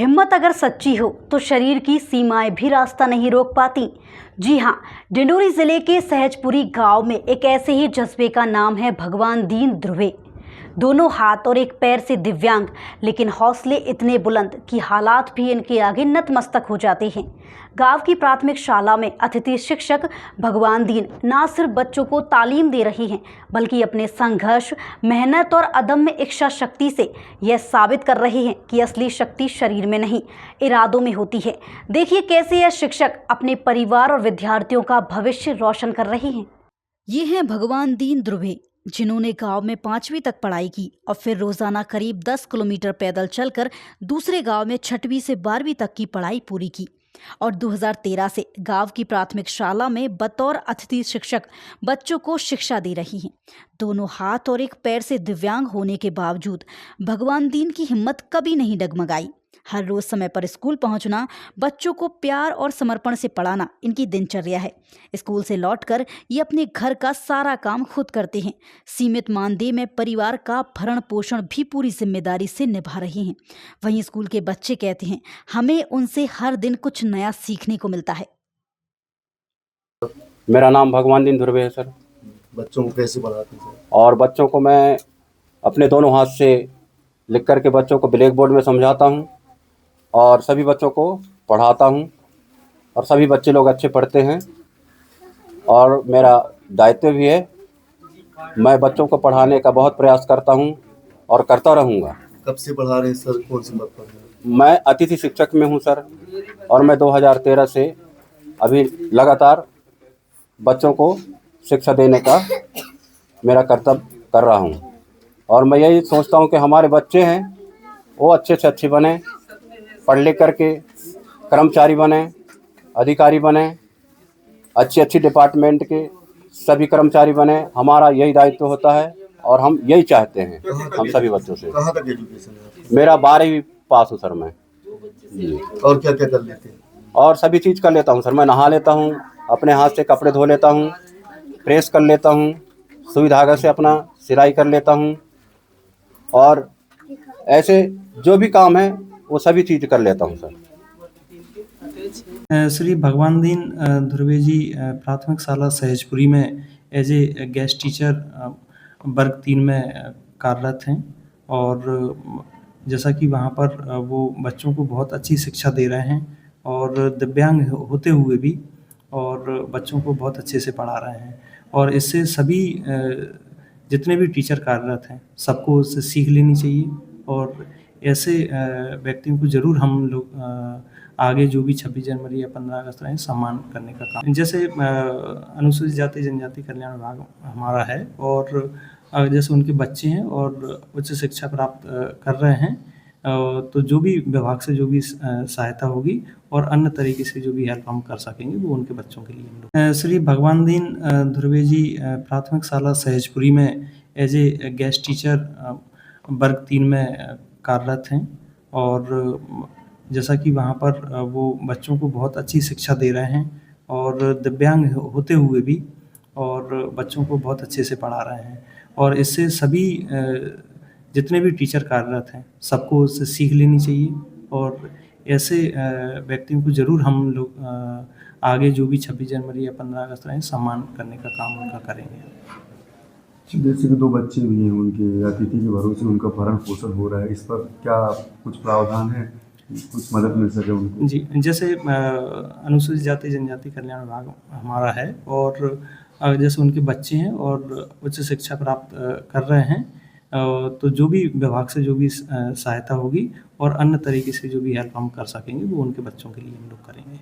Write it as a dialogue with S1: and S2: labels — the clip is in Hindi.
S1: हिम्मत अगर सच्ची हो तो शरीर की सीमाएं भी रास्ता नहीं रोक पाती। जी हाँ, डिंडोरी जिले के सहजपुरी गांव में एक ऐसे ही जज्बे का नाम है भगवान दीन ध्रुवे। दोनों हाथ और एक पैर से दिव्यांग, लेकिन हौसले इतने बुलंद कि हालात भी इनके आगे नतमस्तक हो जाते हैं। गांव की प्राथमिक शाला में अतिथि शिक्षक भगवान दीन न सिर्फ बच्चों को तालीम दे रहे हैं, बल्कि अपने संघर्ष, मेहनत और अदम्य इच्छा शक्ति से यह साबित कर रहे हैं कि असली शक्ति शरीर में नहीं, इरादों में होती है। देखिए कैसे यह शिक्षक अपने परिवार और विद्यार्थियों का भविष्य रोशन कर रहे हैं। ये हैं भगवान दीन ध्रुवे, जिन्होंने गांव में 5वीं तक पढ़ाई की और फिर रोजाना करीब 10 किलोमीटर पैदल चलकर दूसरे गांव में 6वीं से 12वीं तक की पढ़ाई पूरी की और 2013 से गांव की प्राथमिक शाला में बतौर अतिथि शिक्षक बच्चों को शिक्षा दे रही हैं। दोनों हाथ और एक पैर से दिव्यांग होने के बावजूद भगवान दीन की हिम्मत कभी नहीं डगमगाई। हर रोज समय पर स्कूल पहुंचना, बच्चों को प्यार और समर्पण से पढ़ाना इनकी दिनचर्या है। स्कूल से लौटकर ये अपने घर का सारा काम खुद करते हैं। सीमित मानदेय में परिवार का भरण पोषण भी पूरी जिम्मेदारी से निभा रहे हैं। वहीं स्कूल के बच्चे कहते हैं, हमें उनसे हर दिन कुछ नया सीखने को मिलता है।
S2: मेरा नाम भगवान दीन ध्रुवे है सर।
S3: बच्चों को कैसे पढ़ाते हैं?
S2: और बच्चों को मैं अपने दोनों हाथ से लिख कर के बच्चों को ब्लैक बोर्ड में समझाता हूँ और सभी बच्चों को पढ़ाता हूँ और सभी बच्चे लोग अच्छे पढ़ते हैं और मेरा दायित्व भी है। मैं बच्चों को पढ़ाने का बहुत प्रयास करता हूँ और करता रहूँगा।
S3: कब से पढ़ा रहे हैं सर? कौन सी पद पर हैं?
S2: मैं अतिथि शिक्षक में हूँ सर और मैं 2013 से अभी लगातार बच्चों को शिक्षा देने का मेरा कर्तव्य कर रहा हूँ और मैं यही सोचता हूँ कि हमारे बच्चे हैं वो अच्छे से अच्छे बने, पढ़ लिख करके कर्मचारी बने, अधिकारी बने, अच्छी डिपार्टमेंट के सभी कर्मचारी बने। हमारा यही दायित्व होता है और हम यही चाहते हैं हम सभी बच्चों से।
S3: कहाँ तक एजुकेशन है?
S2: मेरा 12वीं पास हूँ सर मैं जी।
S3: और क्या क्या कर लेते हैं?
S2: और सभी चीज़ कर लेता हूँ सर। मैं नहा लेता हूँ, अपने हाथ से कपड़े धो लेता हूँ, प्रेस कर लेता हूँ, सुई धागा से अपना सिलाई कर लेता हूँ और ऐसे जो भी काम है वो सभी चीज़ कर लेता हूँ सर।
S4: श्री भगवान दीन ध्रुवे जी प्राथमिक शाला सहजपुरी में एज ए गेस्ट टीचर वर्ग 3 में कार्यरत हैं और जैसा कि वहाँ पर वो बच्चों को बहुत अच्छी शिक्षा दे रहे हैं और दिव्यांग होते हुए भी और बच्चों को बहुत अच्छे से पढ़ा रहे हैं और इससे सभी जितने भी टीचर कार्यरत हैं सबको उससे सीख लेनी चाहिए और ऐसे व्यक्तियों को ज़रूर हम लोग आगे जो भी 26 जनवरी या 15 अगस्त रहे सम्मान करने का काम, जैसे अनुसूचित जाति जनजाति कल्याण विभाग हमारा है और जैसे उनके बच्चे हैं और उच्च शिक्षा प्राप्त कर रहे हैं तो जो भी विभाग से जो भी सहायता होगी और अन्य तरीके से जो भी हेल्प हम कर सकेंगे वो उनके बच्चों के लिए हम लोग। श्री भगवान दीन ध्रुवे जी प्राथमिक शाला सहजपुरी में एज ए गेस्ट टीचर वर्ग 3 में कार्यरत हैं और जैसा कि वहाँ पर वो बच्चों को बहुत अच्छी शिक्षा दे रहे हैं और दिव्यांग होते हुए भी और बच्चों को बहुत अच्छे से पढ़ा रहे हैं और इससे सभी जितने भी टीचर कार्यरत हैं सबको उससे सीख लेनी चाहिए और ऐसे व्यक्तियों को ज़रूर हम लोग आगे जो भी 26 जनवरी या 15 अगस्त रहे सम्मान करने का काम उनका करेंगे।
S3: जैसे कि 2 बच्चे भी हैं उनके, अतिथि के भरोसे उनका भरण पोषण हो रहा है, इस पर क्या कुछ प्रावधान है, कुछ मदद मिल सके उनको?
S4: जी, जैसे अनुसूचित जाति जनजाति कल्याण विभाग हमारा है और जैसे उनके बच्चे हैं और उच्च शिक्षा प्राप्त कर रहे हैं तो जो भी विभाग से जो भी सहायता होगी और अन्य तरीके से जो भी हेल्प हम कर सकेंगे वो उनके बच्चों के लिए हम लोग करेंगे।